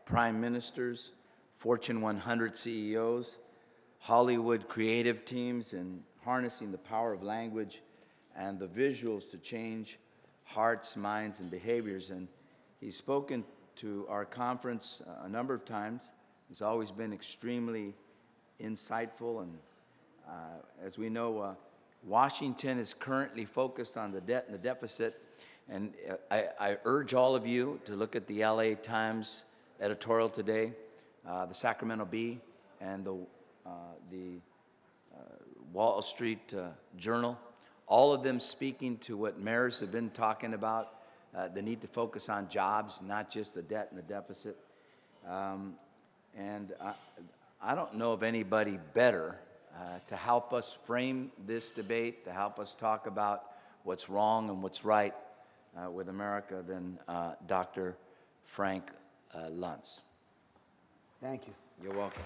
Prime ministers, Fortune 100 CEOs, Hollywood creative teams, and harnessing the power of language and the visuals to change hearts, minds, and behaviors. And he's spoken to our conference a number of times. He's always been extremely insightful, and as we know, Washington is currently focused on the debt and the deficit. And I urge all of you to look at the LA Times editorial today, the Sacramento Bee, and the Wall Street Journal, all of them speaking to what mayors have been talking about, the need to focus on jobs, not just the debt and the deficit. And I don't know of anybody better to help us frame this debate, to help us talk about what's wrong and what's right with America than Dr. Frank Luntz. Thank you. You're welcome.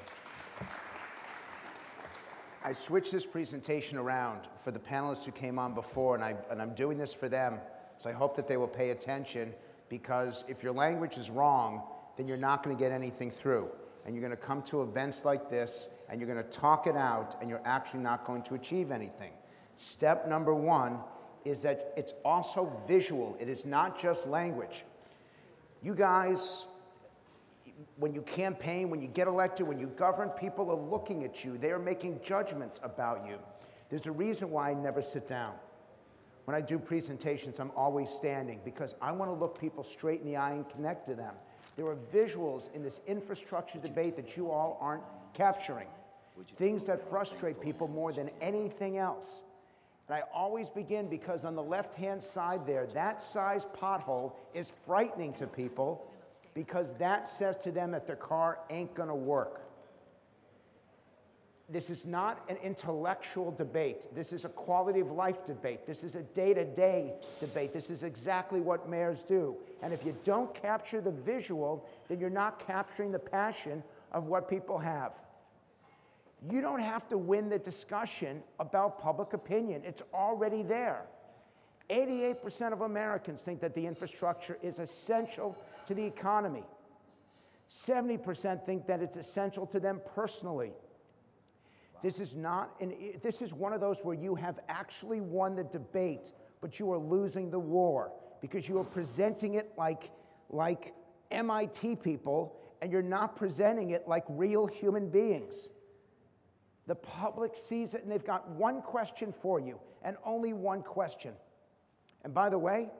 I switched this presentation around for the panelists who came on before, and I'm doing this for them, so I hope that they will pay attention, because if your language is wrong, then you're not going to get anything through. And you're going to come to events like this, and you're going to talk it out, and you're actually not going to achieve anything. Step number one is that it's also visual. It is not just language. You guys, when you campaign, when you get elected, when you govern, people are looking at you. They are making judgments about you. There's a reason why I never sit down. When I do presentations, I'm always standing, because I want to look people straight in the eye and connect to them. There are visuals in this infrastructure debate that you all aren't capturing. Things that frustrate people more than anything else. And I always begin, because on the left-hand side there, that size pothole is frightening to people, because that says to them that their car ain't going to work. This is not an intellectual debate. This is a quality of life debate. This is a day-to-day debate. This is exactly what mayors do. And if you don't capture the visual, then you're not capturing the passion of what people have. You don't have to win the discussion about public opinion. It's already there. 88% of Americans think that the infrastructure is essential to the economy. 70% think that it's essential to them personally. This is one of those where you have actually won the debate, but you are losing the war, because you are presenting it like MIT people, and you're not presenting it like real human beings. The public sees it, and they've got one question for you, and only one question. And by the way,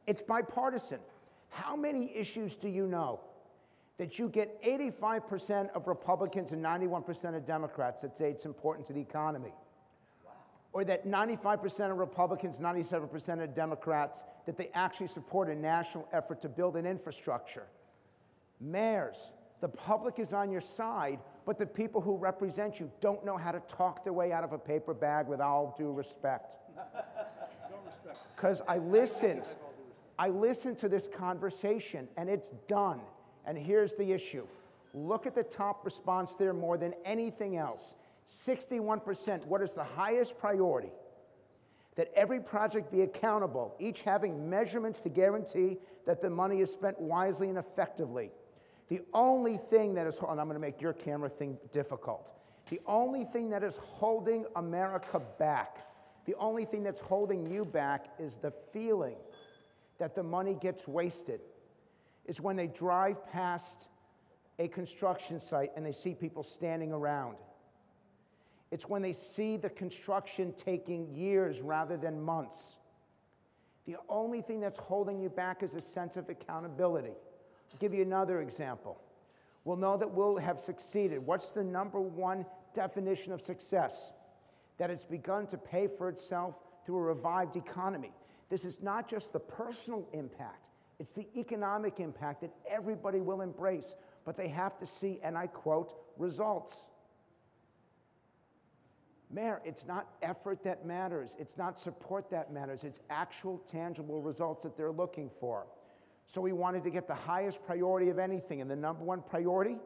it's bipartisan. How many issues do you know that you get 85% of Republicans and 91% of Democrats that say it's important to the economy? Wow. Or that 95% of Republicans, 97% of Democrats, that they actually support a national effort to build an infrastructure? Mayors, the public is on your side, but the people who represent you don't know how to talk their way out of a paper bag, with all due respect. Because I listened to this conversation, and it's done. And here's the issue. Look at the top response there more than anything else. 61%, what is the highest priority? That every project be accountable, each having measurements to guarantee that the money is spent wisely and effectively. The only thing that is, and I'm going to make your camera thing difficult. The only thing that is holding America back, the only thing that's holding you back, is the feeling that the money gets wasted. Is when they drive past a construction site and they see people standing around. It's when they see the construction taking years rather than months. The only thing that's holding you back is a sense of accountability. I'll give you another example. We'll know that we'll have succeeded. What's the number one definition of success? That it's begun to pay for itself through a revived economy. This is not just the personal impact. It's the economic impact that everybody will embrace, but they have to see, and I quote, results. Mayor, it's not effort that matters. It's not support that matters. It's actual, tangible results that they're looking for. So we wanted to get the highest priority of anything, and the number one priority,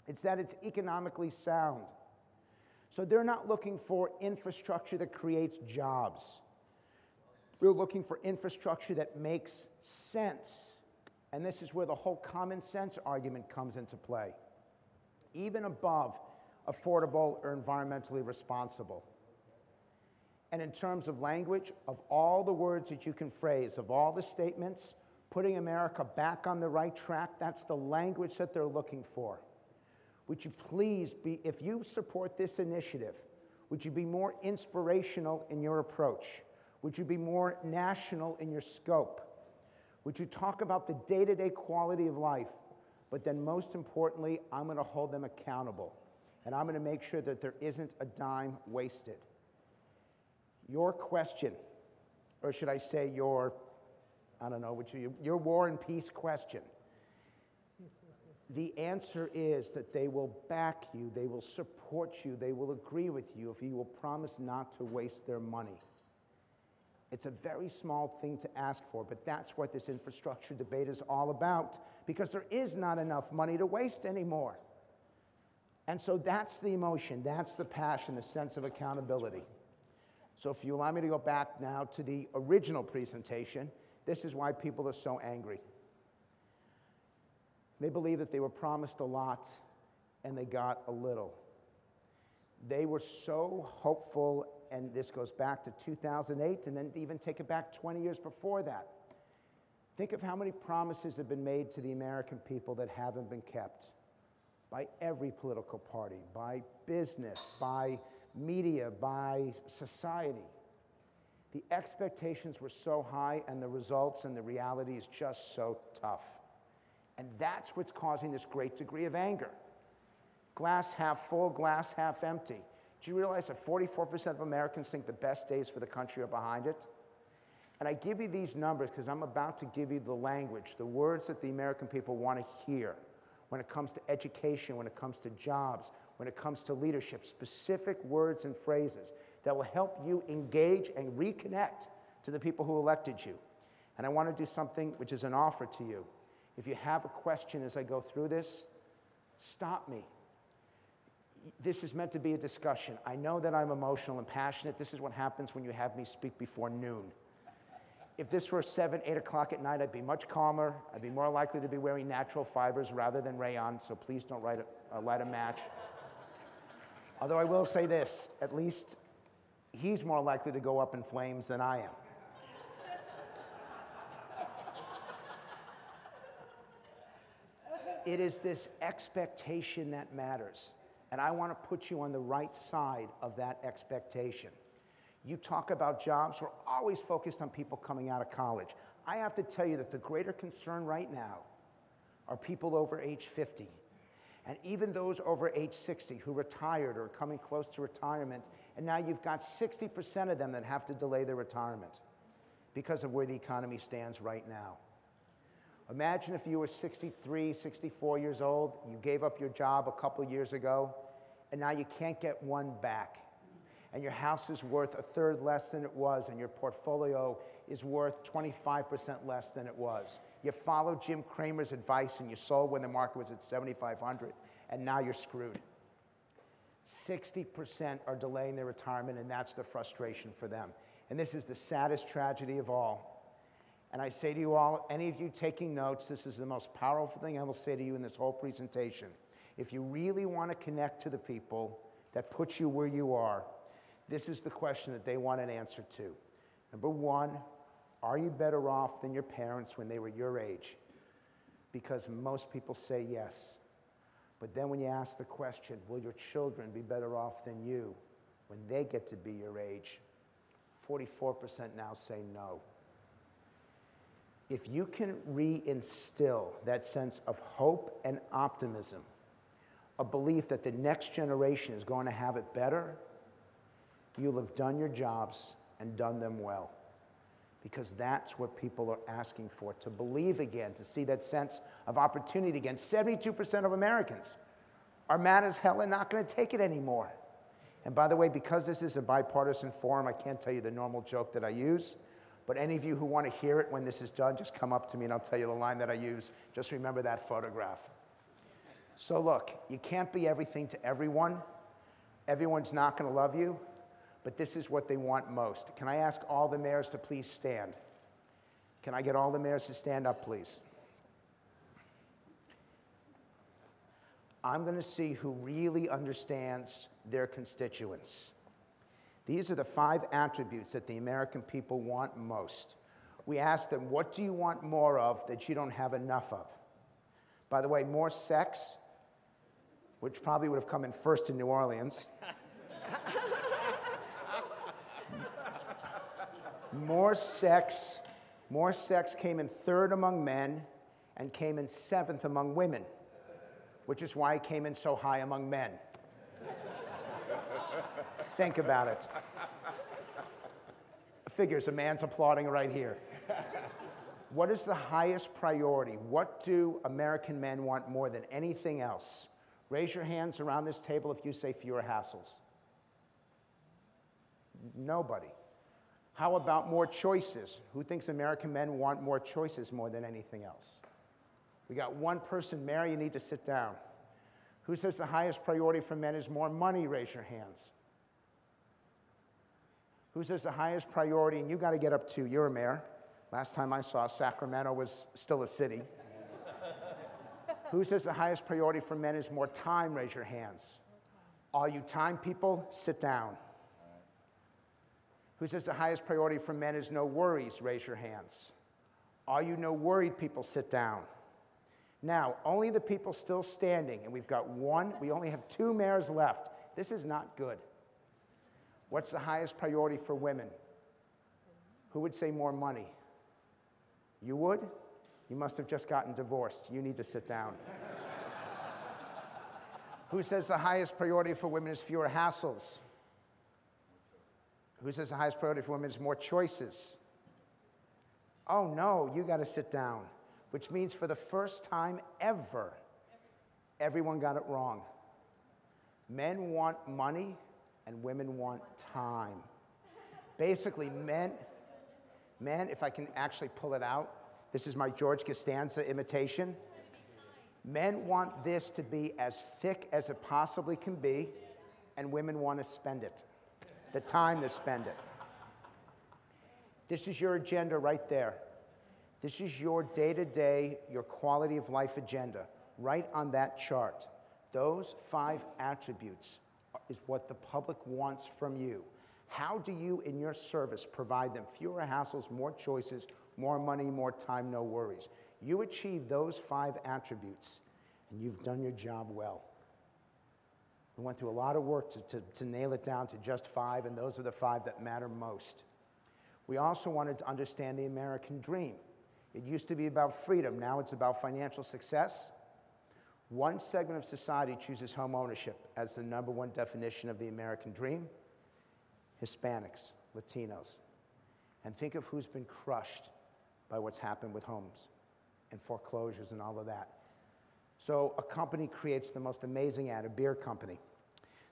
it's that it's economically sound. So they're not looking for infrastructure that creates jobs. We're looking for infrastructure that makes sense. And this is where the whole common sense argument comes into play. Even above affordable or environmentally responsible. And in terms of language, of all the words that you can phrase, of all the statements, putting America back on the right track, that's the language that they're looking for. Would you please be, if you support this initiative, would you be more inspirational in your approach? Would you be more national in your scope? Would you talk about the day-to-day quality of life? But then most importantly, I'm going to hold them accountable. And I'm going to make sure that there isn't a dime wasted. Your question, or should I say your, I don't know, your war and peace question. The answer is that they will back you, they will support you, they will agree with you if you will promise not to waste their money. It's a very small thing to ask for, but that's what this infrastructure debate is all about, because there is not enough money to waste anymore. And so that's the emotion, that's the passion, the sense of accountability. So if you allow me to go back now to the original presentation, this is why people are so angry. They believe that they were promised a lot and they got a little. They were so hopeful, and this goes back to 2008, and then even take it back 20 years before that. Think of how many promises have been made to the American people that haven't been kept by every political party, by business, by media, by society. The expectations were so high, and the results and the reality is just so tough. And that's what's causing this great degree of anger. Glass half full, glass half empty. Do you realize that 44% of Americans think the best days for the country are behind it? And I give you these numbers because I'm about to give you the language, the words that the American people want to hear when it comes to education, when it comes to jobs, when it comes to leadership, specific words and phrases that will help you engage and reconnect to the people who elected you. And I want to do something which is an offer to you. If you have a question as I go through this, stop me. This is meant to be a discussion. I know that I'm emotional and passionate. This is what happens when you have me speak before noon. If this were 7, 8 o'clock at night, I'd be much calmer. I'd be more likely to be wearing natural fibers rather than rayon, so please don't light a match. Although I will say this, at least he's more likely to go up in flames than I am. It is this expectation that matters. And I want to put you on the right side of that expectation. You talk about jobs, we're always focused on people coming out of college. I have to tell you that the greater concern right now are people over age 50. And even those over age 60 who retired or are coming close to retirement, and now you've got 60% of them that have to delay their retirement because of where the economy stands right now. Imagine if you were 63, 64 years old, you gave up your job a couple years ago, and now you can't get one back. And your house is worth 1/3 less than it was, and your portfolio is worth 25% less than it was. You followed Jim Cramer's advice and you sold when the market was at 7,500, and now you're screwed. 60% are delaying their retirement, and that's the frustration for them. And this is the saddest tragedy of all. And I say to you all, any of you taking notes, this is the most powerful thing I will say to you in this whole presentation. If you really want to connect to the people that put you where you are, this is the question that they want an answer to. Number one, are you better off than your parents when they were your age? Because most people say yes. But then when you ask the question, will your children be better off than you when they get to be your age? 44% now say no. If you can reinstill that sense of hope and optimism, a belief that the next generation is going to have it better, you'll have done your jobs and done them well. Because that's what people are asking for, to believe again, to see that sense of opportunity again. 72% of Americans are mad as hell and not going to take it anymore. And by the way, because this is a bipartisan forum, I can't tell you the normal joke that I use. But any of you who want to hear it when this is done, just come up to me and I'll tell you the line that I use. Just remember that photograph. So look, you can't be everything to everyone. Everyone's not going to love you, but this is what they want most. Can I ask all the mayors to please stand? Can I get all the mayors to stand up, please? I'm going to see who really understands their constituents. These are the 5 attributes that the American people want most. We asked them, what do you want more of that you don't have enough of? By the way, more sex, which probably would have come in first in New Orleans. More sex came in 3rd among men and came in 7th among women, which is why it came in so high among men. Think about it. Figures, a man's applauding right here. What is the highest priority? What do American men want more than anything else? Raise your hands around this table if you say fewer hassles. Nobody. How about more choices? Who thinks American men want more choices more than anything else? We got one person. Mary, you need to sit down. Who says the highest priority for men is more money? Raise your hands. Who says the highest priority, and you got to get up too, you're a mayor. Last time I saw, Sacramento was still a city. Who says the highest priority for men is more time? Raise your hands. All you time people, sit down. Who says the highest priority for men is no worries? Raise your hands. All you no worried people, sit down. Now, only the people still standing, and we've got we only have 2 mayors left. This is not good. What's the highest priority for women? Who would say more money? You would? You must have just gotten divorced. You need to sit down. Who says the highest priority for women is fewer hassles? Who says the highest priority for women is more choices? Oh no, you got to sit down. Which means for the first time ever, everyone got it wrong. Men want money and women want time. Basically, men, if I can actually pull it out, this is my George Costanza imitation. Men want this to be as thick as it possibly can be, and women want to spend it, the time to spend it. This is your agenda right there. This is your day-to-day, your quality of life agenda, right on that chart. Those 5 attributes is what the public wants from you. How do you, in your service, provide them fewer hassles, more choices, more money, more time, no worries? You achieve those 5 attributes, and you've done your job well. We went through a lot of work to nail it down to just 5, and those are the 5 that matter most. We also wanted to understand the American dream. It used to be about freedom. Now it's about financial success. One segment of society chooses home ownership as the #1 definition of the American dream. Hispanics, Latinos. And think of who's been crushed by what's happened with homes and foreclosures and all of that. So a company creates the most amazing ad, a beer company.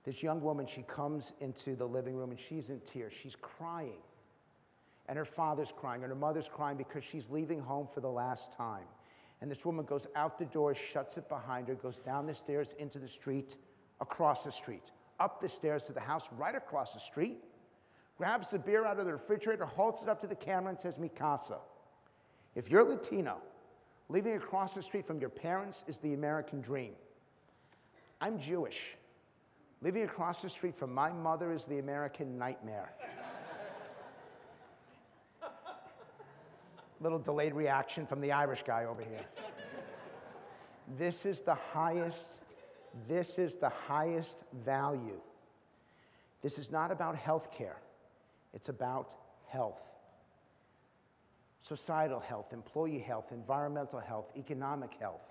This young woman, she comes into the living room and she's in tears. She's crying. And her father's crying and her mother's crying because she's leaving home for the last time. And this woman goes out the door, shuts it behind her, goes down the stairs into the street, across the street, up the stairs to the house right across the street, grabs the beer out of the refrigerator, holds it up to the camera and says, "Mi casa." If you're Latino, living across the street from your parents is the American dream. I'm Jewish. Living across the street from my mother is the American nightmare. Little delayed reaction from the Irish guy over here. This is the highest value. This is not about health care. It's about health. Societal health, employee health, environmental health, economic health.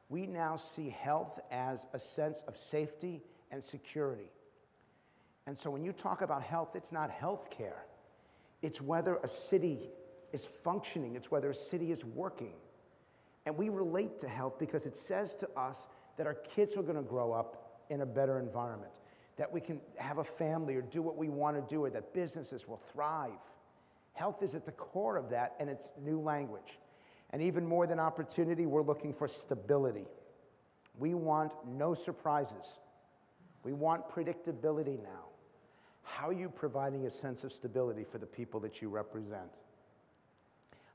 We now see health as a sense of safety and security. And so when you talk about health, it's not health care. It's whether a city is functioning. It's whether a city is working. And we relate to health because it says to us that our kids are going to grow up in a better environment, that we can have a family or do what we want to do, or that businesses will thrive. Health is at the core of that, and it's new language. And even more than opportunity, we're looking for stability. We want no surprises. We want predictability now. How are you providing a sense of stability for the people that you represent?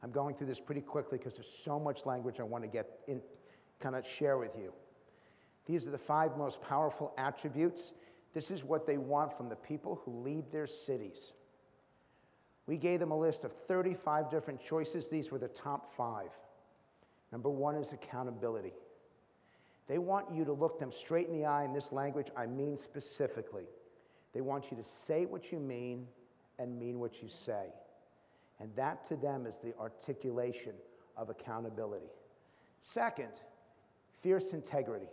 I'm going through this pretty quickly because there's so much language I want to get in, kind of share with you. These are the 5 most powerful attributes. This is what they want from the people who lead their cities. We gave them a list of 35 different choices. These were the top 5. Number 1 is accountability. They want you to look them straight in the eye. In this language, I mean specifically. They want you to say what you mean and mean what you say. And that to them is the articulation of accountability. Second, fierce integrity,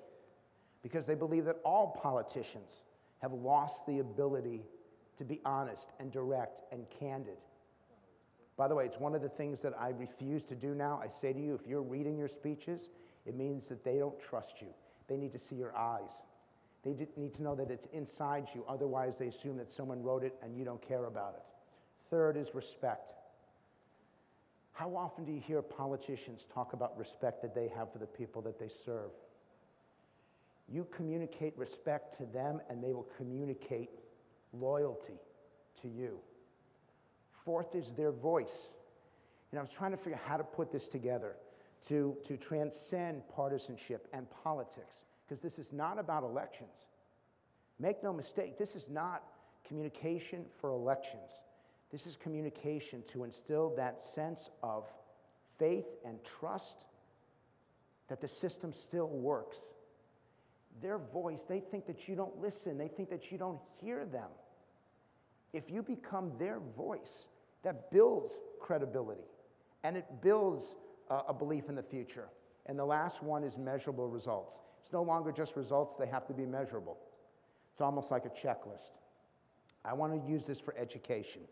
because they believe that all politicians have lost the ability to be honest and direct and candid. By the way, it's one of the things that I refuse to do now. I say to you, if you're reading your speeches, it means that they don't trust you. They need to see your eyes. They need to know that it's inside you. Otherwise, they assume that someone wrote it and you don't care about it. Third is respect. How often do you hear politicians talk about respect that they have for the people that they serve? You communicate respect to them, and they will communicate loyalty to you. Fourth is their voice. And I was trying to figure out how to put this together to transcend partisanship and politics, because this is not about elections. Make no mistake, this is not communication for elections. This is communication to instill that sense of faith and trust that the system still works. Their voice, they think that you don't listen. They think that you don't hear them. If you become their voice, that builds credibility, and it builds a belief in the future. And the last one is measurable results. It's no longer just results, they have to be measurable. It's almost like a checklist. I want to use this for education,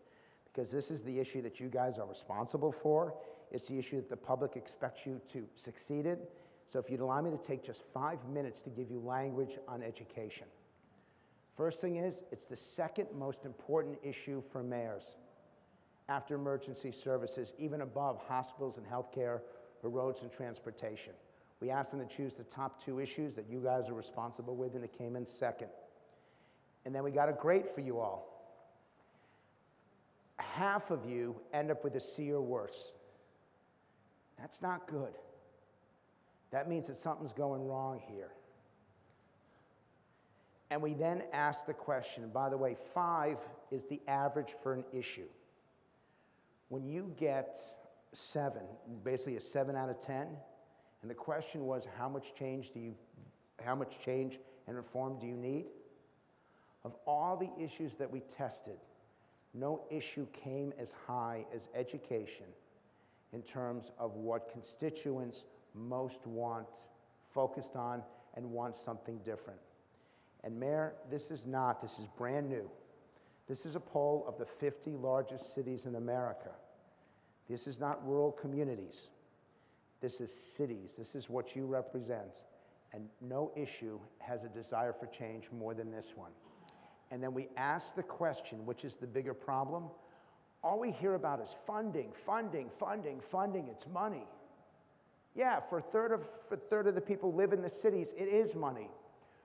because this is the issue that you guys are responsible for. It's the issue that the public expects you to succeed in. So if you'd allow me to take just 5 minutes to give you language on education. First thing is, it's the second most important issue for mayors after emergency services, even above hospitals and healthcare or roads and transportation. We asked them to choose the top 2 issues that you guys are responsible with, and it came in second. And then we got a grade for you all. Half of you end up with a C or worse. That's not good. That means that something's going wrong here. And we then ask the question, by the way, 5 is the average for an issue. When you get 7, basically a 7 out of 10, and the question was, how much change and reform do you need? Of all the issues that we tested, no issue came as high as education in terms of what constituents most want, focused on, and want something different. And Mayor, this is brand new. This is a poll of the 50 largest cities in America. This is not rural communities. This is cities. This is what you represent. And no issue has a desire for change more than this one. And then we ask the question, which is the bigger problem? All we hear about is funding, funding, funding, funding. It's money. Yeah, for a third of the people who live in the cities, it is money.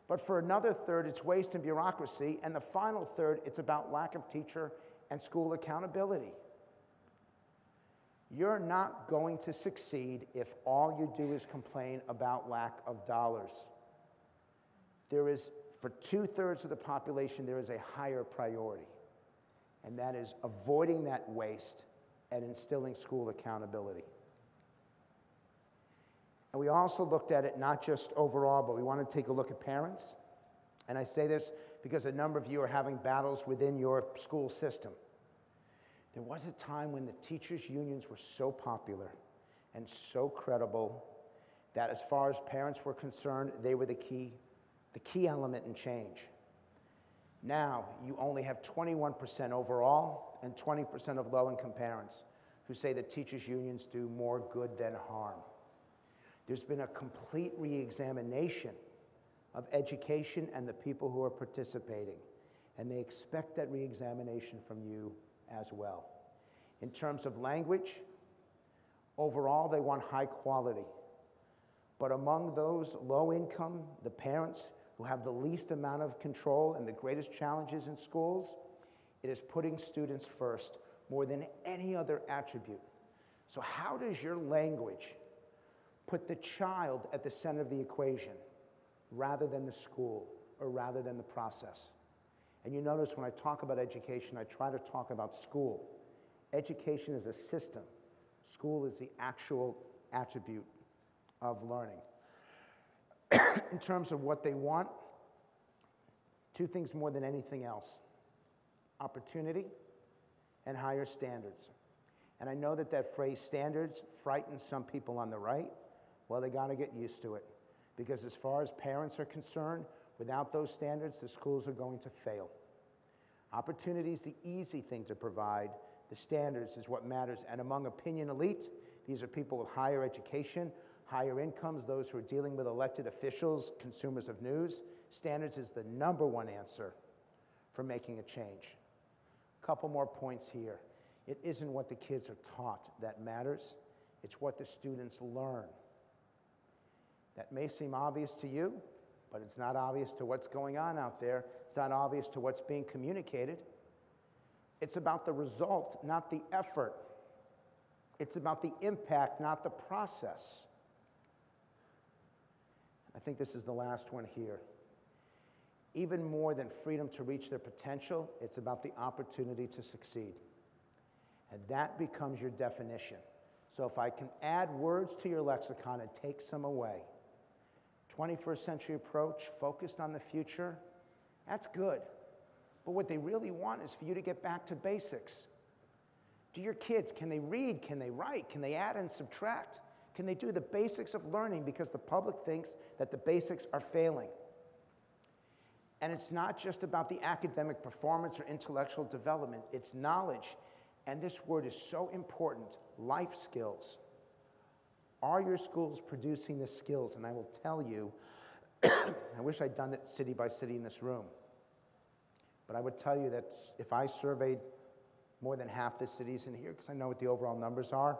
But for another third, it's waste and bureaucracy. And the final third, it's about lack of teacher and school accountability. You're not going to succeed if all you do is complain about lack of dollars. There is, for 2/3 of the population, there is a higher priority. And that is avoiding that waste and instilling school accountability. And we also looked at it not just overall, but we want to take a look at parents. And I say this because a number of you are having battles within your school system. There was a time when the teachers' unions were so popular and so credible that as far as parents were concerned, they were the key element in change. Now, you only have 21% overall and 20% of low-income parents who say that teachers' unions do more good than harm. There's been a complete re-examination of education and the people who are participating, and they expect that re-examination from you as well. In terms of language, overall they want high quality. But among those low income, the parents who have the least amount of control and the greatest challenges in schools, it is putting students first more than any other attribute. So how does your language put the child at the center of the equation rather than the school or rather than the process. And you notice when I talk about education, I try to talk about school. Education is a system. School is the actual attribute of learning. In terms of what they want, two things more than anything else: opportunity and higher standards. And I know that that phrase standards frightens some people on the right. Well, they got to get used to it, because as far as parents are concerned, without those standards, the schools are going to fail. Opportunity is the easy thing to provide. The standards is what matters. And among opinion elite, these are people with higher education, higher incomes, those who are dealing with elected officials, consumers of news. Standards is the #1 answer for making a change. A couple more points here. It isn't what the kids are taught that matters. It's what the students learn. That may seem obvious to you, but it's not obvious to what's going on out there. It's not obvious to what's being communicated. It's about the result, not the effort. It's about the impact, not the process. I think this is the last one here. Even more than freedom to reach their potential, it's about the opportunity to succeed. And that becomes your definition. So if I can add words to your lexicon and take some away, 21st century approach, focused on the future, that's good. But what they really want is for you to get back to basics. Do your kids, can they read? Can they write? Can they add and subtract? Can they do the basics of learning? Because the public thinks that the basics are failing. And it's not just about the academic performance or intellectual development, it's knowledge. And this word is so important, life skills. Are your schools producing the skills? And I will tell you, I wish I'd done it city by city in this room, but I would tell you that if I surveyed more than half the cities in here, because I know what the overall numbers are,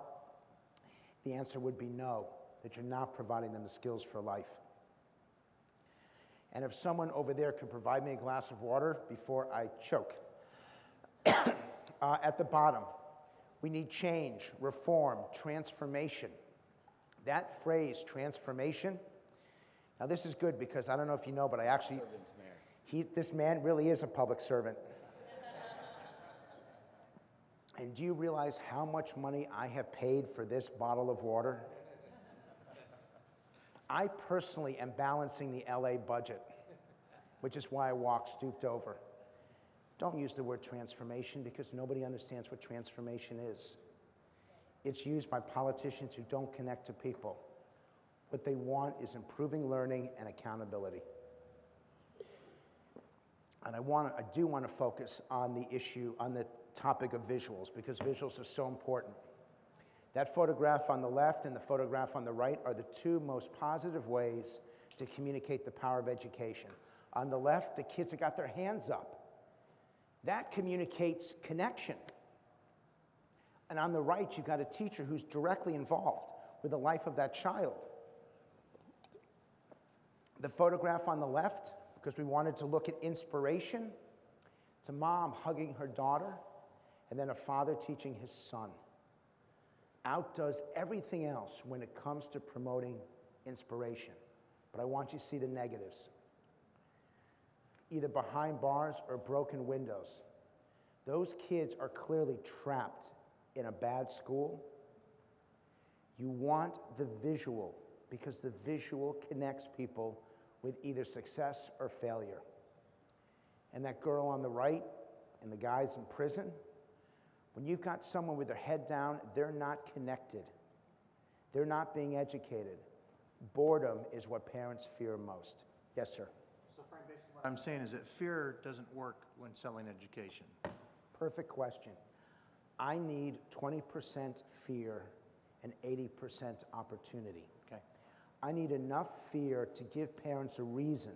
the answer would be no, that you're not providing them the skills for life. And if someone over there could provide me a glass of water before I choke. At the bottom, we need change, reform, transformation. That phrase, transformation, now this is good because I don't know if you know, but I actually, this man really is a public servant. And do you realize how much money I have paid for this bottle of water? I personally am balancing the LA budget, which is why I walk stooped over. Don't use the word transformation because nobody understands what transformation is. It's used by politicians who don't connect to people. What they want is improving learning and accountability. And I do want to focus on the issue, on the topic of visuals, because visuals are so important. That photograph on the left and the photograph on the right are the two most positive ways to communicate the power of education. On the left, the kids have got their hands up. That communicates connection. And on the right, you've got a teacher who's directly involved with the life of that child. The photograph on the left, because we wanted to look at inspiration, it's a mom hugging her daughter, and then a father teaching his son. Outdoes everything else when it comes to promoting inspiration. But I want you to see the negatives. Either behind bars or broken windows. Those kids are clearly trapped in a bad school. You want the visual, because the visual connects people with either success or failure. And that girl on the right and the guys in prison, when you've got someone with their head down, they're not connected. They're not being educated. Boredom is what parents fear most. Yes, sir. So, Frank, basically what I'm saying is that fear doesn't work when selling education. Perfect question. I need 20% fear and 80% opportunity. Okay. I need enough fear to give parents a reason,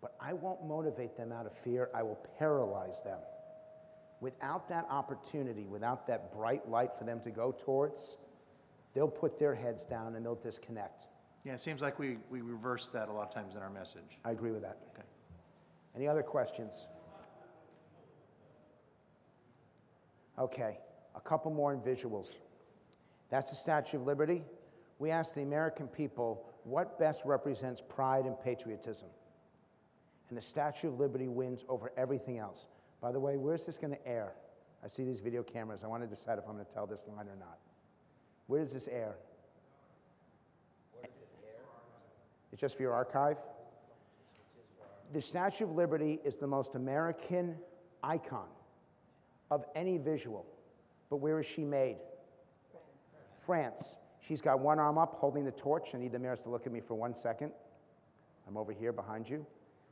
but I won't motivate them out of fear. I will paralyze them. Without that opportunity, without that bright light for them to go towards, they'll put their heads down and they'll disconnect. Yeah, it seems like we reverse that a lot of times in our message. I agree with that. Okay. Any other questions? Okay, a couple more in visuals. That's the Statue of Liberty. We asked the American people what best represents pride and patriotism. And the Statue of Liberty wins over everything else. By the way, where's this going to air? I see these video cameras. I want to decide if I'm going to tell this line or not. Where does this air? Where does it air? It's just for your archive? The Statue of Liberty is the most American icon of any visual. But where is she made? France. She's got one arm up holding the torch. I need the mayors to look at me for 1 second. I'm over here behind you.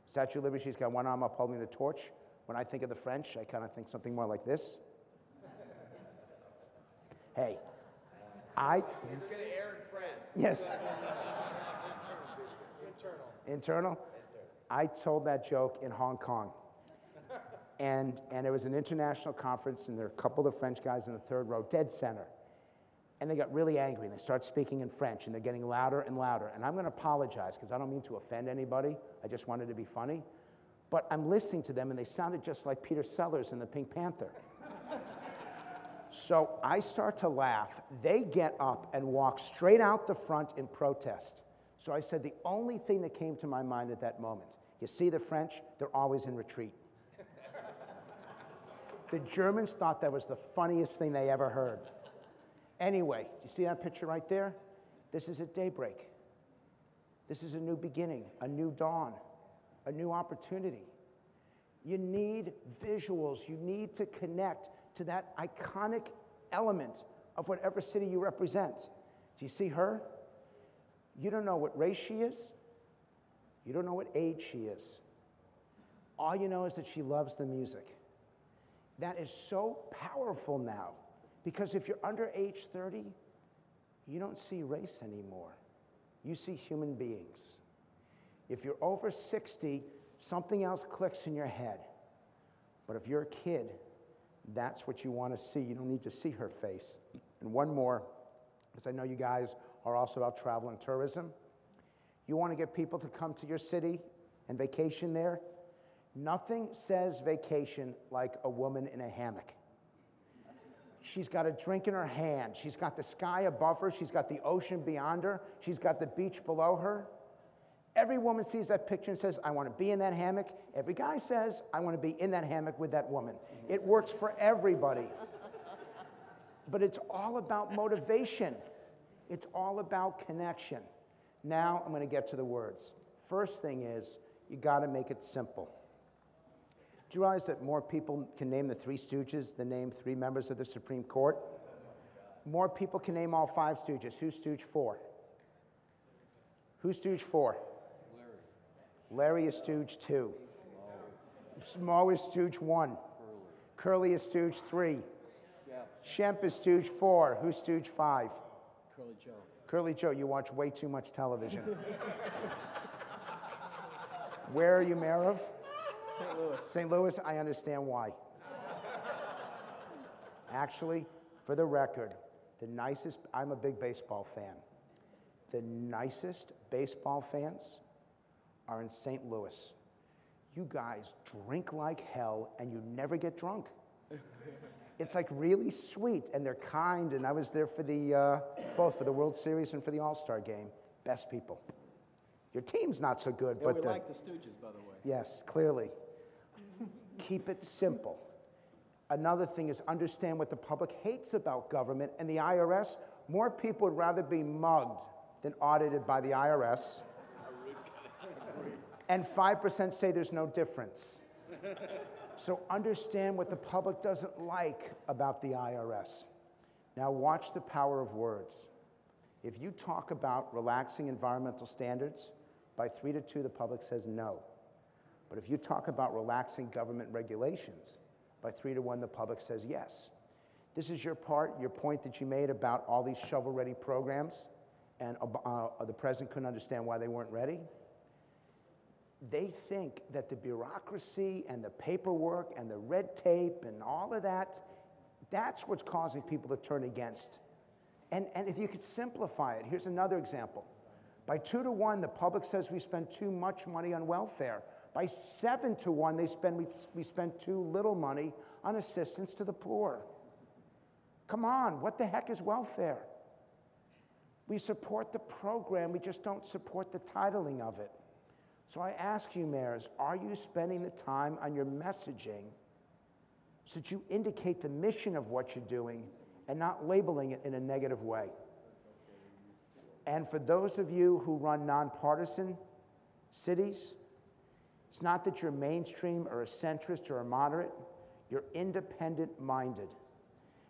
Statue of Liberty, she's got one arm up holding the torch. When I think of the French, I kind of think something more like this. Hey, it's going to air in France. Yes. Internal? I told that joke in Hong Kong. And it was an international conference, and there were a couple of French guys in the third row, dead center. And they got really angry, and they start speaking in French, and they're getting louder and louder. And I'm going to apologize, because I don't mean to offend anybody. I just wanted to be funny. But I'm listening to them, and they sounded just like Peter Sellers in the Pink Panther. So I start to laugh. They get up and walk straight out the front in protest. So I said, the only thing that came to my mind at that moment, you see the French, they're always in retreat. The Germans thought that was the funniest thing they ever heard. Anyway, do you see that picture right there? This is at daybreak. This is a new beginning, a new dawn, a new opportunity. You need visuals. You need to connect to that iconic element of whatever city you represent. Do you see her? You don't know what race she is. You don't know what age she is. All you know is that she loves the music. That is so powerful now, because if you're under age 30, you don't see race anymore. You see human beings. If you're over 60, something else clicks in your head. But if you're a kid, that's what you want to see. You don't need to see her face. And one more, because I know you guys are also about travel and tourism. You want to get people to come to your city and vacation there? Nothing says vacation like a woman in a hammock. She's got a drink in her hand. She's got the sky above her. She's got the ocean beyond her. She's got the beach below her. Every woman sees that picture and says, I want to be in that hammock. Every guy says, I want to be in that hammock with that woman. It works for everybody. But it's all about motivation. It's all about connection. Now I'm going to get to the words. First thing is, you got to make it simple. Do you realize that more people can name the Three Stooges than name 3 members of the Supreme Court? More people can name all 5 Stooges. Who's Stooge 4? Who's Stooge 4? Larry is Stooge 2. Smo is Stooge 1. Curly is Stooge 3. Shemp is Stooge 4. Who's Stooge 5? Curly Joe. Curly Joe, you watch way too much television. Where are you mayor of? St. Louis. St. Louis, I understand why. Actually, for the record, I'm a big baseball fan. The nicest baseball fans are in St. Louis. You guys drink like hell and you never get drunk. It's like really sweet, and they're kind, and I was there for both for the World Series and for the All-Star game. Best people. Your team's not so good, Yeah, but we like the Stooges, by the way. yes, clearly. Keep it simple. Another thing is understand what the public hates about government and the IRS. More people would rather be mugged than audited by the IRS. And 5% say there's no difference. So understand what the public doesn't like about the IRS. Now watch the power of words. If you talk about relaxing environmental standards, by 3-2, the public says no. But if you talk about relaxing government regulations, by 3-1, the public says yes. This is your point that you made about all these shovel-ready programs, and the president couldn't understand why they weren't ready. They think that the bureaucracy and the paperwork and the red tape and all of that, that's what's causing people to turn against. And if you could simplify it, here's another example. By 2-1, the public says we spend too much money on welfare. By 7-1, we spend too little money on assistance to the poor. Come on, what the heck is welfare? We support the program, we just don't support the titling of it. So I ask you, mayors, are you spending the time on your messaging so that you indicate the mission of what you're doing and not labeling it in a negative way? And for those of you who run nonpartisan cities, it's not that you're mainstream or a centrist or a moderate, you're independent-minded.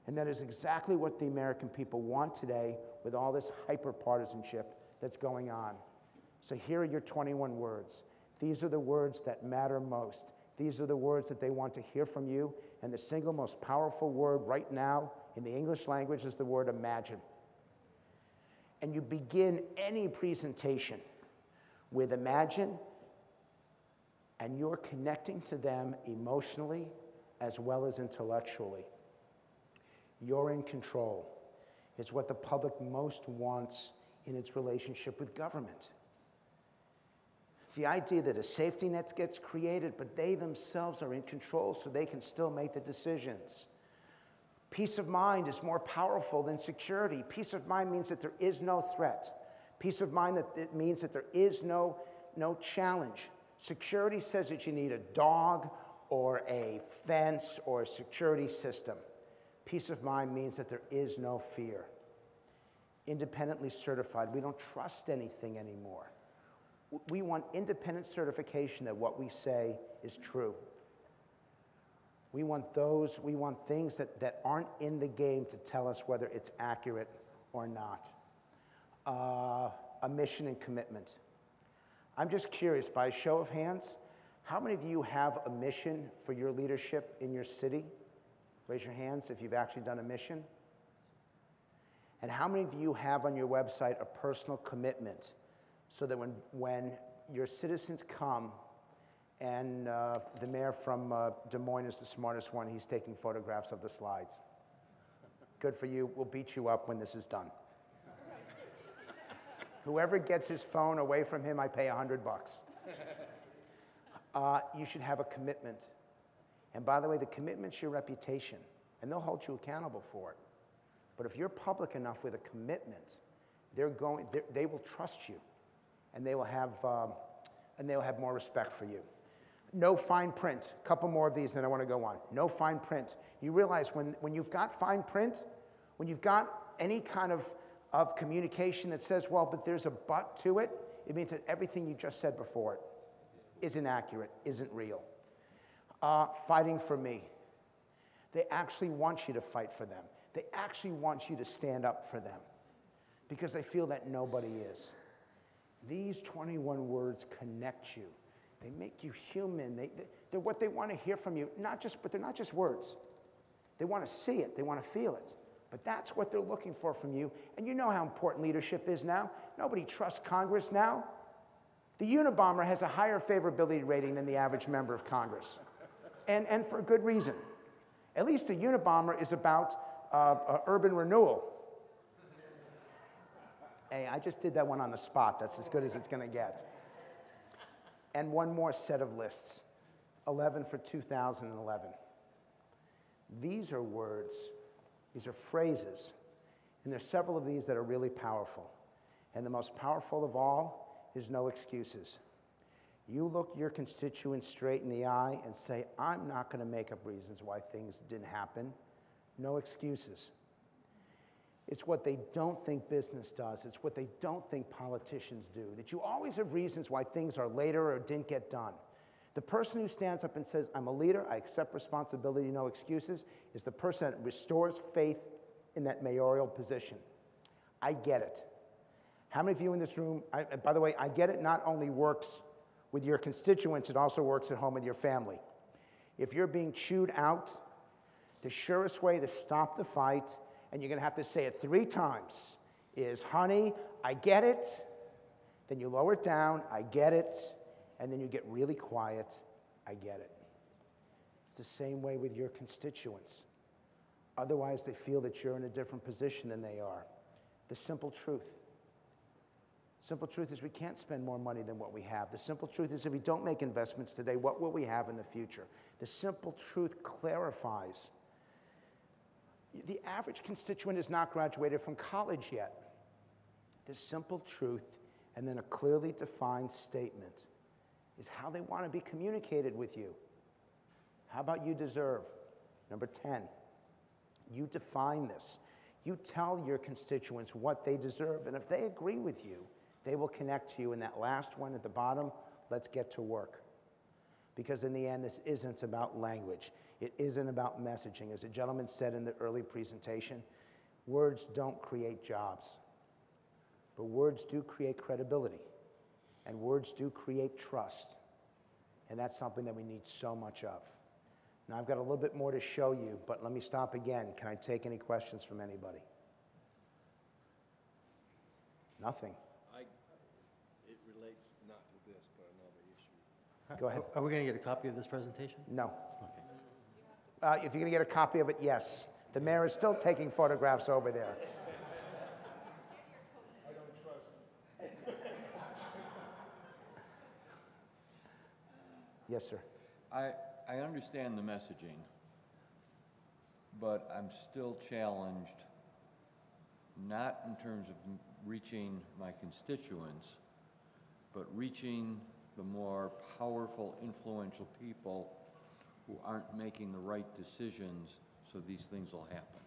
And that is exactly what the American people want today with all this hyper-partisanship that's going on. So here are your 21 words. These are the words that matter most. These are the words that they want to hear from you. And the single most powerful word right now in the English language is the word imagine. And you begin any presentation with imagine, and you're connecting to them emotionally as well as intellectually. You're in control. It's what the public most wants in its relationship with government. The idea that a safety net gets created, but they themselves are in control so they can still make the decisions. Peace of mind is more powerful than security. Peace of mind means that there is no threat. Peace of mind, that it means that there is no challenge. Security says that you need a dog or a fence or a security system. Peace of mind means that there is no fear. Independently certified, we don't trust anything anymore. We want independent certification that what we say is true. We want things that aren't in the game to tell us whether it's accurate or not. A mission and commitment. I'm just curious, by a show of hands, how many of you have a mission for your leadership in your city? Raise your hands if you've actually done a mission. And how many of you have on your website a personal commitment so that when your citizens come, and the mayor from Des Moines is the smartest one, he's taking photographs of the slides. Good for you, we'll beat you up when this is done. Whoever gets his phone away from him, I pay $100. You should have a commitment. And by the way, the commitment's your reputation, and they'll hold you accountable for it. But if you're public enough with a commitment, they will trust you, and they will have more respect for you. No fine print. A couple more of these, then I want to go on. No fine print. You realize when you've got fine print, when you've got any kind of communication that says, well, but there's a but to it, it means that everything you just said before it isn't accurate, isn't real. Fighting for me. They actually want you to fight for them. They actually want you to stand up for them because they feel that nobody is. These 21 words connect you. They make you human. They're what they want to hear from you. But they're not just words. They want to see it. They want to feel it. But that's what they're looking for from you. And you know how important leadership is now. Nobody trusts Congress now. The Unabomber has a higher favorability rating than the average member of Congress. And for a good reason. At least the Unabomber is about urban renewal. Hey, I just did that one on the spot. That's as good as it's going to get. And one more set of lists, 11 for 2011. These are words, these are phrases, and there's several of these that are really powerful. And the most powerful of all is no excuses. You look your constituents straight in the eye and say, I'm not going to make up reasons why things didn't happen. No excuses. It's what they don't think business does. It's what they don't think politicians do. That you always have reasons why things are later or didn't get done. The person who stands up and says, I'm a leader, I accept responsibility, no excuses, is the person that restores faith in that mayoral position. I get it. How many of you in this room, by the way, I get it not only works with your constituents, it also works at home with your family. If you're being chewed out, the surest way to stop the fight, and you're going to have to say it 3 times, is, honey, I get it. Then you lower it down, I get it. And then you get really quiet, I get it. It's the same way with your constituents. Otherwise, they feel that you're in a different position than they are. The simple truth. Simple truth is we can't spend more money than what we have. The simple truth is if we don't make investments today, what will we have in the future? The simple truth clarifies. The average constituent has not graduated from college yet. This simple truth and then a clearly defined statement is how they want to be communicated with you. How about you deserve? Number 10, you define this. You tell your constituents what they deserve, and if they agree with you, they will connect to you. And that last one at the bottom, let's get to work. Because in the end, this isn't about language. It isn't about messaging. As a gentleman said in the early presentation, words don't create jobs, but words do create credibility, and words do create trust. And that's something that we need so much of. Now, I've got a little bit more to show you, but let me stop again. Can I take any questions from anybody? Nothing. It relates not to this, but another issue. Go ahead. Are we going to get a copy of this presentation? No. Okay. If you're going to get a copy of it, yes. The mayor is still taking photographs over there. I don't trust Yes, sir. I understand the messaging, but I'm still challenged, not in terms of reaching my constituents, but reaching the more powerful, influential people who aren't making the right decisions so these things will happen.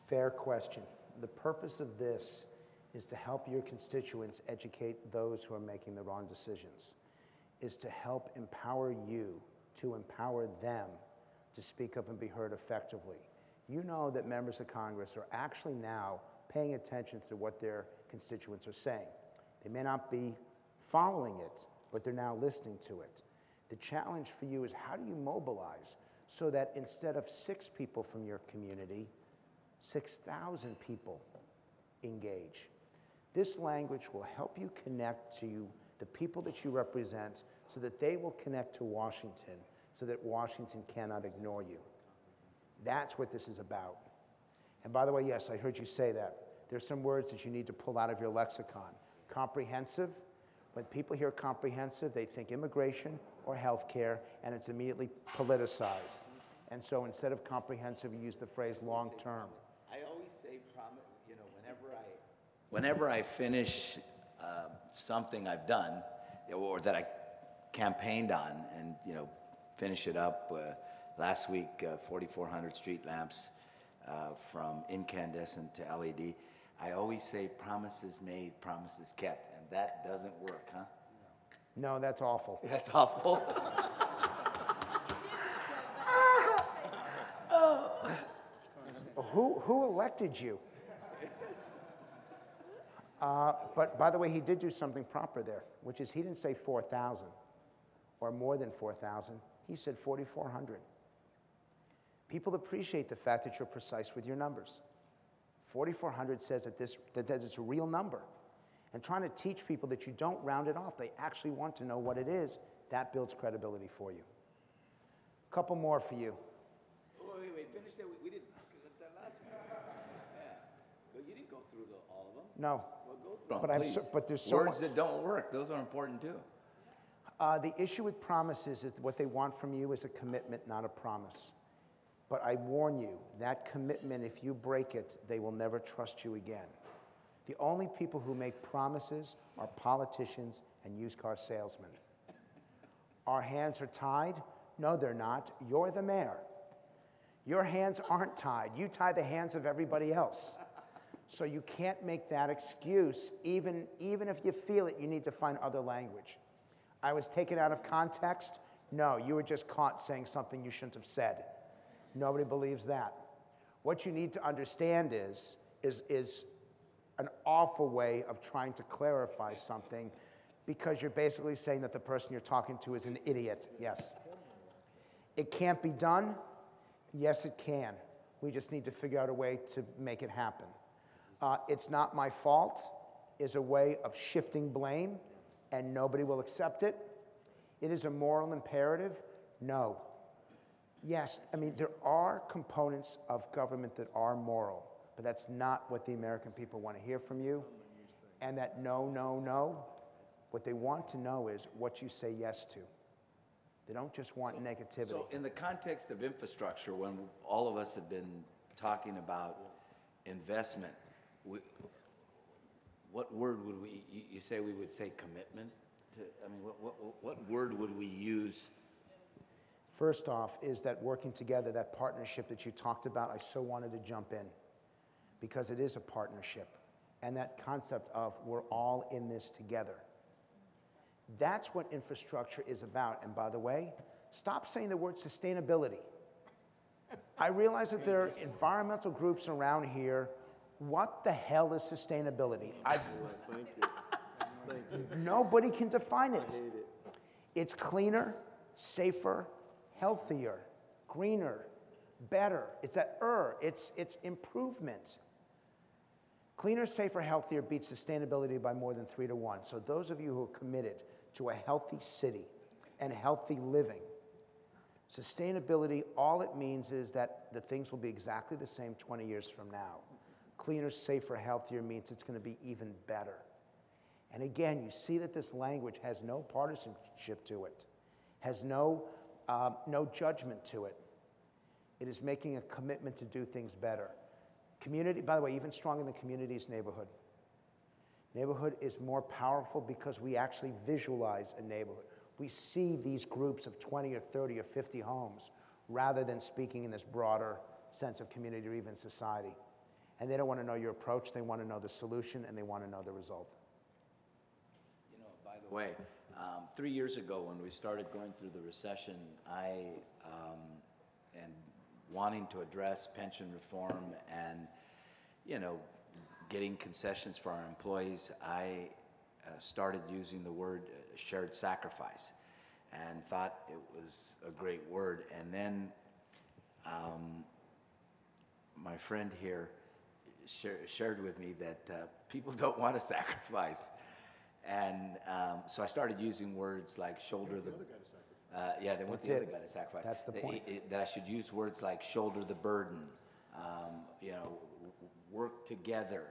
Fair question. The purpose of this is to help your constituents educate those who are making the wrong decisions, is to help empower you to empower them to speak up and be heard effectively. You know that members of Congress are actually now paying attention to what their constituents are saying. They may not be following it, but they're now listening to it. The challenge for you is how do you mobilize so that instead of 6 people from your community, 6,000 people engage. This language will help you connect to the people that you represent so that they will connect to Washington so that Washington cannot ignore you. That's what this is about. And by the way, yes, I heard you say that. There's some words that you need to pull out of your lexicon. Comprehensive. When people hear comprehensive, they think immigration or healthcare, and it's immediately politicized. And so instead of comprehensive, you use the phrase long-term. I always say, you know, whenever I finish something I've done, or that I campaigned on, and you know, finish it up. Last week, 4,400 street lamps from incandescent to LED. I always say, promises made, promises kept, and that doesn't work, huh? No, that's awful. That's awful. Who elected you? But by the way, he did do something proper there, which is he didn't say 4,000 or more than 4,000. He said 4,400. People appreciate the fact that you're precise with your numbers. 4,400 says that it's a real number. And trying to teach people that you don't round it off, they actually want to know what it is, that builds credibility for you. A couple more for you. Wait, finish that. We didn't, that last one. Yeah. But you didn't go through all of them. No. Well, go through But, them, please. but there's so Words much. that don't work, those are important too. The issue with promises is what they want from you is a commitment, not a promise. But I warn you, that commitment, if you break it, they will never trust you again. The only people who make promises are politicians and used car salesmen. Our hands are tied? No, they're not. You're the mayor. Your hands aren't tied. You tie the hands of everybody else. So you can't make that excuse. Even if you feel it, you need to find other language. I was taken out of context. No, you were just caught saying something you shouldn't have said. Nobody believes that. What you need to understand is an awful way of trying to clarify something because you're basically saying that the person you're talking to is an idiot. Yes. It can't be done. Yes, it can. We just need to figure out a way to make it happen. It's not my fault is a way of shifting blame, and nobody will accept it. It is a moral imperative. No. Yes, I mean, there are components of government that are moral, but that's not what the American people want to hear from you. And that no, what they want to know is what you say yes to. They don't just want negativity. So in the context of infrastructure, when all of us have been talking about investment, what word would we, you say we would say commitment? I mean, what word would we use? First off is that working together, that partnership that you talked about, I so wanted to jump in because it is a partnership. And that concept of we're all in this together. That's what infrastructure is about. And by the way, stop saying the word sustainability. I realize that there are environmental groups around here. What the hell is sustainability? Thank you. Thank you. Nobody can define I it. hate it. It's cleaner, safer, healthier, greener, better. It's that it's improvement. Cleaner, safer, healthier beats sustainability by more than 3 to 1. So those of you who are committed to a healthy city and healthy living, sustainability, all it means is that the things will be exactly the same 20 years from now. Cleaner, safer, healthier means it's going to be even better. And again, you see that this language has no partisanship to it, has no judgment to it. It is making a commitment to do things better. Community, by the way, even stronger than community is neighborhood. Neighborhood is more powerful because we actually visualize a neighborhood. We see these groups of 20 or 30 or 50 homes rather than speaking in this broader sense of community or even society. And they don't want to know your approach, they want to know the solution, and they want to know the result. You know, by the way, 3 years ago when we started going through the recession, and wanting to address pension reform and, you know, getting concessions for our employees, I started using the word shared sacrifice and thought it was a great word. And then my friend here shared with me that people don't want to sacrifice. And so I started using words like shoulder the... yeah, they want the other guy to sacrifice. That's the point. That I should use words like shoulder the burden, you know, work together.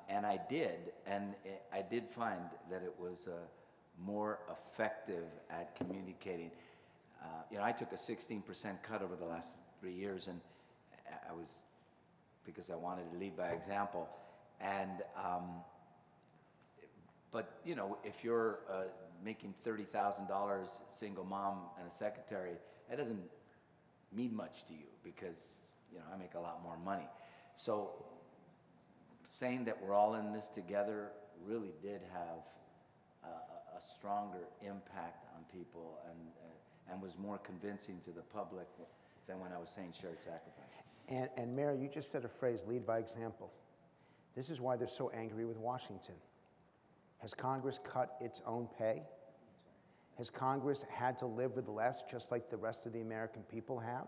And I did, and I did find that it was more effective at communicating. You know, I took a 16% cut over the last 3 years, and I was, because I wanted to lead by example. And, but, you know, if you're making $30,000, single mom and a secretary, that doesn't mean much to you because, you know, I make a lot more money. So saying that we're all in this together really did have a stronger impact on people and was more convincing to the public than when I was saying shared sacrifice. And Mayor, you just said a phrase, lead by example. This is why they're so angry with Washington. Has Congress cut its own pay? Has Congress had to live with less just like the rest of the American people have?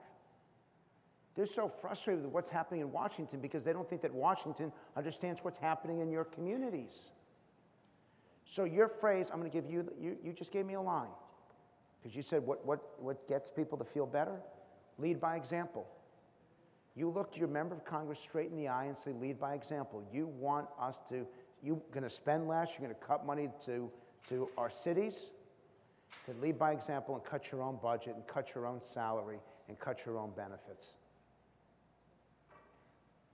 They're so frustrated with what's happening in Washington because they don't think that Washington understands what's happening in your communities. So your phrase, I'm going to give you, you just gave me a line. Because you said what gets people to feel better? Lead by example. You look your member of Congress straight in the eye and say, lead by example. You want us to, you're going to spend less, you're going to cut money to our cities, then lead by example and cut your own budget and cut your own salary and cut your own benefits.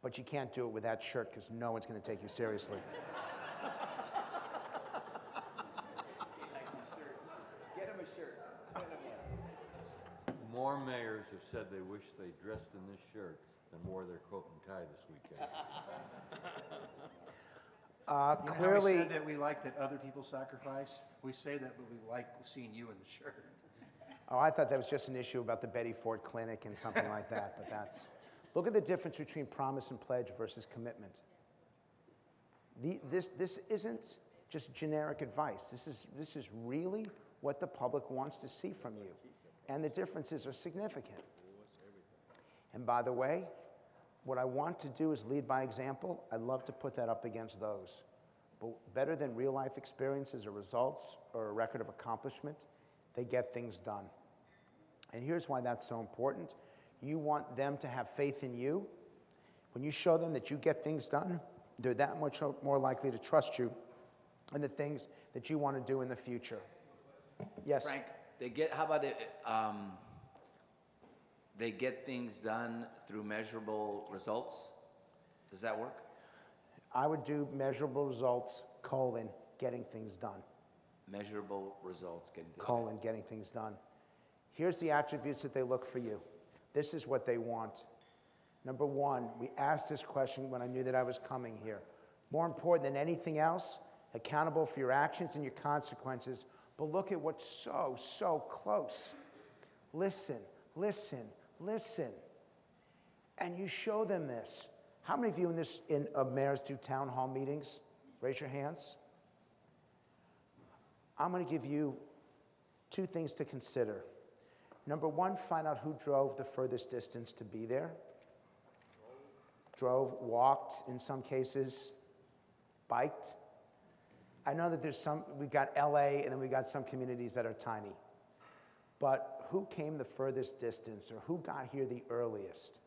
But you can't do it with that shirt because no one's going to take you seriously. Get him a shirt. More mayors have said they wish they dressed in this shirt than wore their coat and tie this weekend. Clearly, You know how we said that we like that other people sacrifice? We say that, but we like seeing you in the shirt. oh, I thought that was just an issue about the Betty Ford Clinic and something like that, but that's... Look at the difference between promise and pledge versus commitment. This isn't just generic advice. This is really what the public wants to see from you. And the differences are significant. And by the way, what I want to do is lead by example. I'd love to put that up against those. But better than real life experiences or results or a record of accomplishment, they get things done. And here's why that's so important. You want them to have faith in you. When you show them that you get things done, they're that much more likely to trust you and the things that you want to do in the future. Yes? Frank, how about it, they get things done through measurable results? Does that work? I would do measurable results, colon, getting things done. Measurable results getting done. Colon, getting things done. Here's the attributes that they look for you. This is what they want. Number one, we asked this question when I knew that I was coming here. More important than anything else, accountable for your actions and your consequences, but look at what's so close. Listen, listen, listen. And you show them this. How many of you in mayors do town hall meetings? Raise your hands. I'm going to give you two things to consider. Number one, find out who drove the furthest distance to be there. Drove, walked in some cases, biked. I know that we got LA and then we got some communities that are tiny. But who came the furthest distance or who got here the earliest?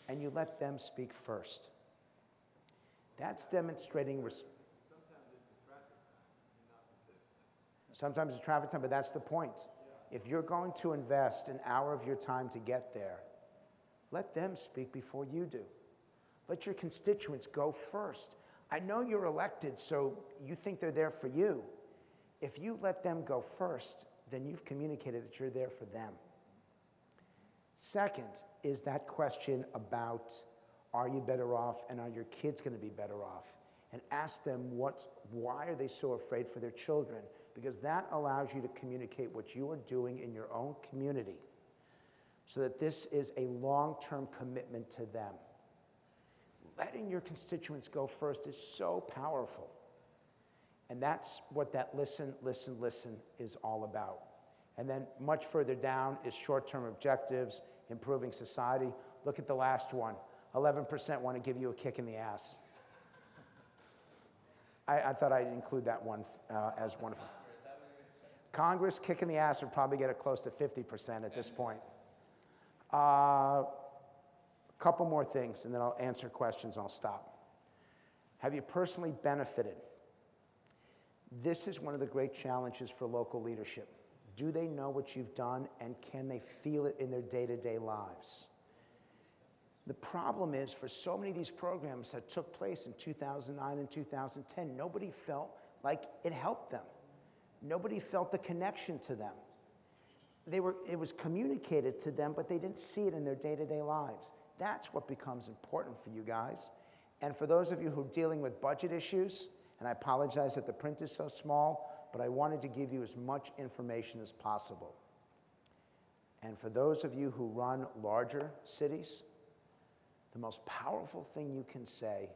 And you let them speak first. That's demonstrating Sometimes it's traffic time, but that's the point. If you're going to invest an hour of your time to get there, let them speak before you do. Let your constituents go first. I know you're elected, so you think they're there for you. If you let them go first, then you've communicated that you're there for them. Second is that question about, are you better off and are your kids going to be better off? And ask them why are they so afraid for their children? Because that allows you to communicate what you are doing in your own community so that this is a long-term commitment to them. Letting your constituents go first is so powerful. And that's what that listen, listen, listen is all about. And then much further down is short-term objectives, improving society. Look at the last one. 11% want to give you a kick in the ass. I thought I'd include that one as one of them. Congress, kick in the ass, would probably get it close to 50% at this point. A couple more things, and then I'll answer questions and I'll stop. Have you personally benefited? This is one of the great challenges for local leadership. Do they know what you've done, and can they feel it in their day-to-day lives? The problem is, for so many of these programs that took place in 2009 and 2010, nobody felt like it helped them. Nobody felt the connection to them. It was communicated to them, but they didn't see it in their day-to-day lives. That's what becomes important for you guys. And for those of you who are dealing with budget issues, and I apologize that the print is so small, but I wanted to give you as much information as possible. And for those of you who run larger cities, the most powerful thing you can say,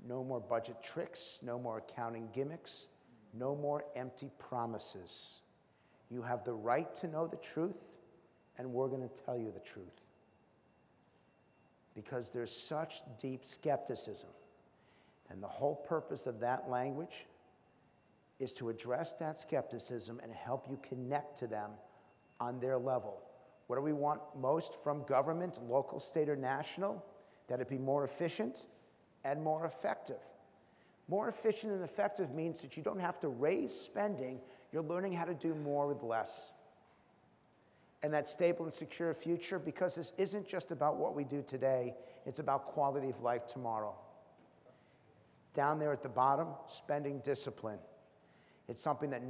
no more budget tricks, no more accounting gimmicks, no more empty promises. You have the right to know the truth, and we're going to tell you the truth. Because there's such deep skepticism. And the whole purpose of that language is to address that skepticism and help you connect to them on their level. What do we want most from government, local, state, or national? That it be more efficient and more effective. More efficient and effective means that you don't have to raise spending, you're learning how to do more with less. And that stable and secure future, because this isn't just about what we do today, it's about quality of life tomorrow. Down there at the bottom, spending discipline. It's something that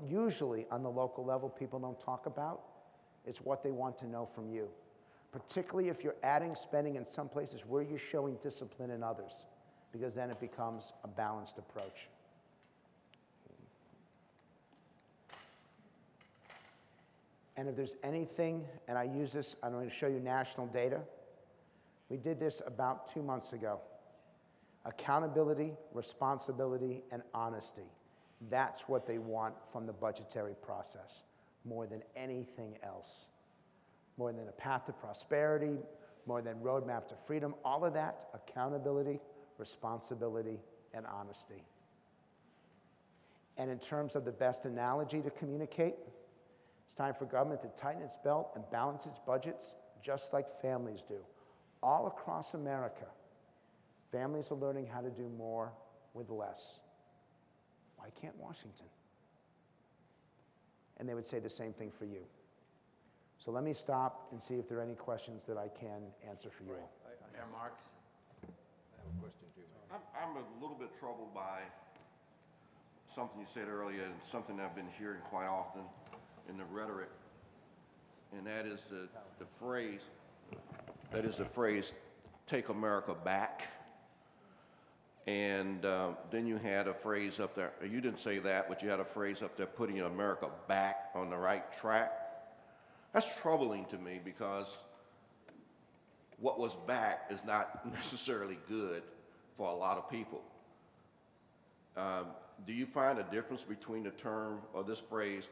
usually on the local level, people don't talk about. It's what they want to know from you. Particularly if you're adding spending in some places where you're showing discipline in others, because then it becomes a balanced approach. And if there's anything, and I use this, I'm going to show you national data. We did this about 2 months ago. Accountability, responsibility, and honesty. That's what they want from the budgetary process, more than anything else. More than a path to prosperity, more than roadmap to freedom, all of that, accountability, responsibility, and honesty. And in terms of the best analogy to communicate, it's time for government to tighten its belt and balance its budgets just like families do. All across America, families are learning how to do more with less. Why can't Washington? And they would say the same thing for you. So let me stop and see if there are any questions that I can answer for you all. Mayor Marks? I have a I'm a little bit troubled by something you said earlier and something I've been hearing quite often in the rhetoric, and that is the phrase, take America back. And then you had a phrase up there, you didn't say that, but you had a phrase up there, putting America back on the right track. That's troubling to me because what was back is not necessarily good for a lot of people. Do you find a difference between the term or this phrase,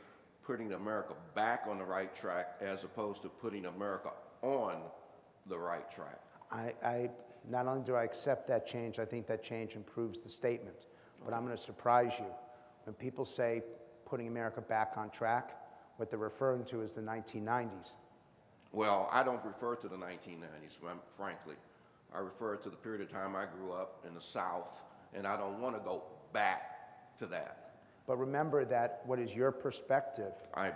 putting America back on the right track, as opposed to putting America on the right track? I not only do I accept that change, I think that change improves the statement. But I'm going to surprise you. When people say putting America back on track, what they're referring to is the 1990s. Well, I don't refer to the 1990s, frankly. I refer to the period of time I grew up in the South, and I don't want to go back to that. But remember that what is your perspective? I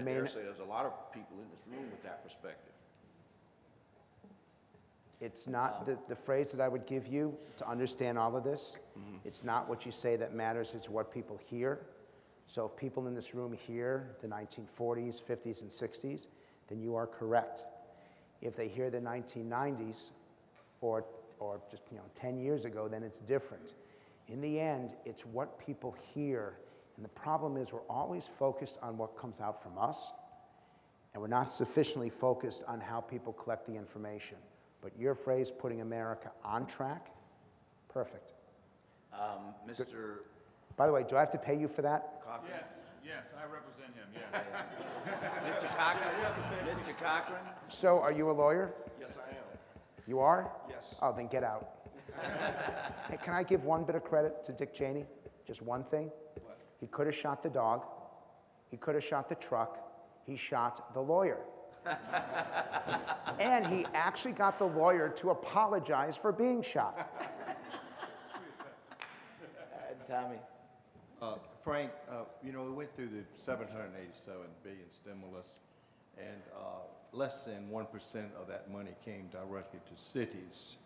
dare say there's a lot of people in this room with that perspective. It's not the phrase that I would give you to understand all of this. It's not what you say that matters, it's what people hear. So if people in this room hear the 1940s, 50s, and 60s, then you are correct. If they hear the 1990s or just 10 years ago, then it's different. In the end, it's what people hear. And the problem is we're always focused on what comes out from us, and we're not sufficiently focused on how people collect the information. But your phrase, putting America on track, perfect. Mr. By the way, do I have to pay you for that? Cochran? Yes, I represent him, yes. Mr. Cochran? Mr. Cochran? So, are you a lawyer? Yes, I am. You are? Yes. Oh, then get out. Hey, can I give one bit of credit to Dick Cheney? Just one thing? What? He could have shot the dog. He could have shot the truck. He shot the lawyer. And he actually got the lawyer to apologize for being shot. Tommy? Frank, we went through the $787 billion stimulus, and less than 1% of that money came directly to cities.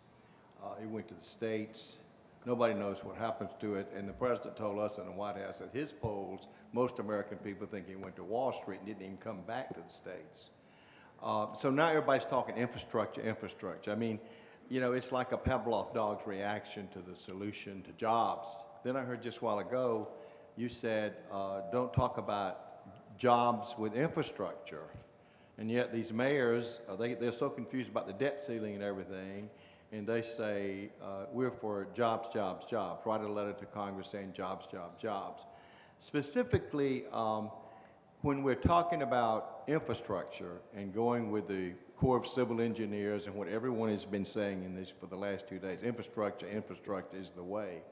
It went to the states. Nobody knows what happens to it, and the president told us in the White House that his polls, most American people think he went to Wall Street and didn't even come back to the states. So now everybody's talking infrastructure. I mean, it's like a Pavlov dog's reaction to the solution to jobs. Then I heard just a while ago, you said, don't talk about jobs with infrastructure. And yet these mayors, they're so confused about the debt ceiling and everything, and they say, we're for jobs. Write a letter to Congress saying jobs. Specifically, when we're talking about infrastructure and going with the Corps of Civil Engineers and what everyone has been saying in this for the last 2 days, infrastructure is the way.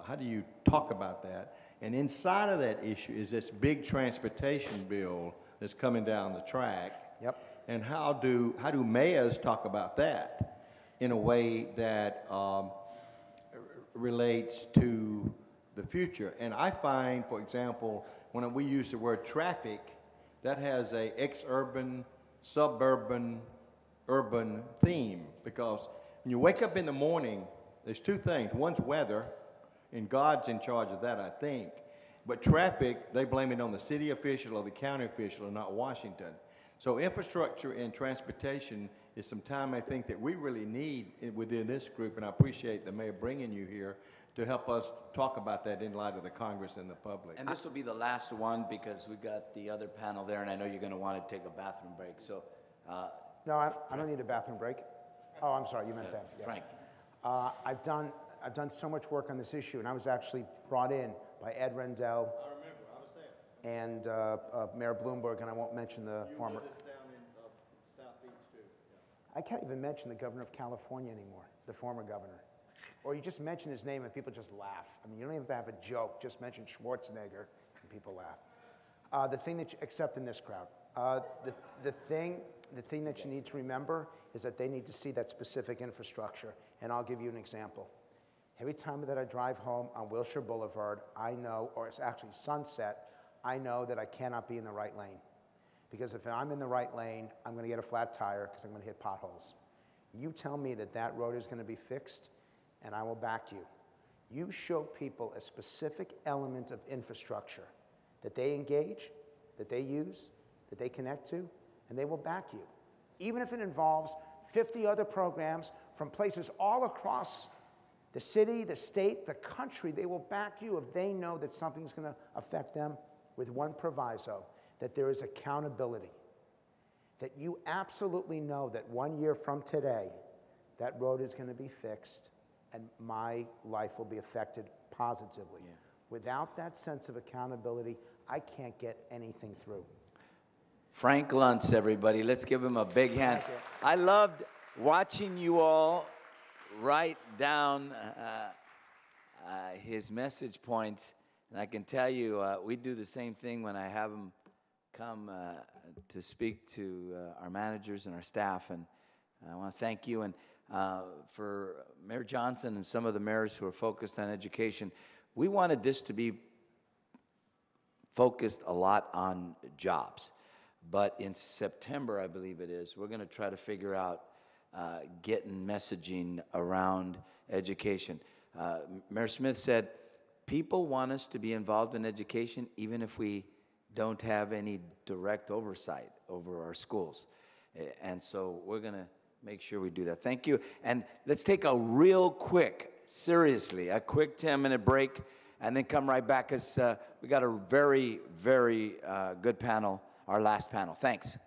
How do you talk about that? And inside of that issue is this big transportation bill that's coming down the track. Yep. And how do mayors talk about that in a way that relates to the future? And I find, for example, when we use the word traffic, that has a ex-urban, suburban, urban theme, because when you wake up in the morning, there's two things. One's weather, and God's in charge of that, I think. But traffic, they blame it on the city official or the county official and not Washington. So infrastructure and transportation is some time, I think, that we really need within this group, and I appreciate the mayor bringing you here to help us talk about that in light of the Congress and the public. And this will be the last one because we've got the other panel there, and I know you're going to want to take a bathroom break. So, No, I don't need a bathroom break. Oh, I'm sorry, you meant that. Yeah. Frank. I've done so much work on this issue, and I was actually brought in by Ed Rendell. I remember, I was there. And Mayor Bloomberg, and I won't mention the former. You with us down in South Beach, too. Yeah. I can't even mention the governor of California anymore, the former governor. Or you just mention his name and people just laugh. I mean, you don't even have to have a joke. Just mention Schwarzenegger and people laugh. The thing that, except in this crowd, the thing that you need to remember is that they need to see that specific infrastructure. And I'll give you an example. Every time that I drive home on Wilshire Boulevard, I know, or it's actually Sunset, I know that I cannot be in the right lane. Because if I'm in the right lane, I'm going to get a flat tire because I'm going to hit potholes. You tell me that that road is going to be fixed, and I will back you. You show people a specific element of infrastructure that they engage, that they use, that they connect to, and they will back you. Even if it involves 50 other programs from places all across the city, the state, the country, they will back you if they know that something's going to affect them, with one proviso, that there is accountability. That you absolutely know that 1 year from today, that road is going to be fixed and my life will be affected positively. Yeah. Without that sense of accountability, I can't get anything through. Frank Luntz, everybody. Let's give him a big hand. I loved watching you all write down his message points. And I can tell you, we do the same thing when I have him come to speak to our managers and our staff. And I want to thank you. And for Mayor Johnson and some of the mayors who are focused on education, we wanted this to be focused a lot on jobs. But in September, I believe it is, we're going to try to figure out getting messaging around education. Mayor Smith said, people want us to be involved in education even if we don't have any direct oversight over our schools. And so we're going to make sure we do that. Thank you. And let's take a real quick, seriously, a quick 10-minute break and then come right back because we got a very, very good panel, our last panel. Thanks.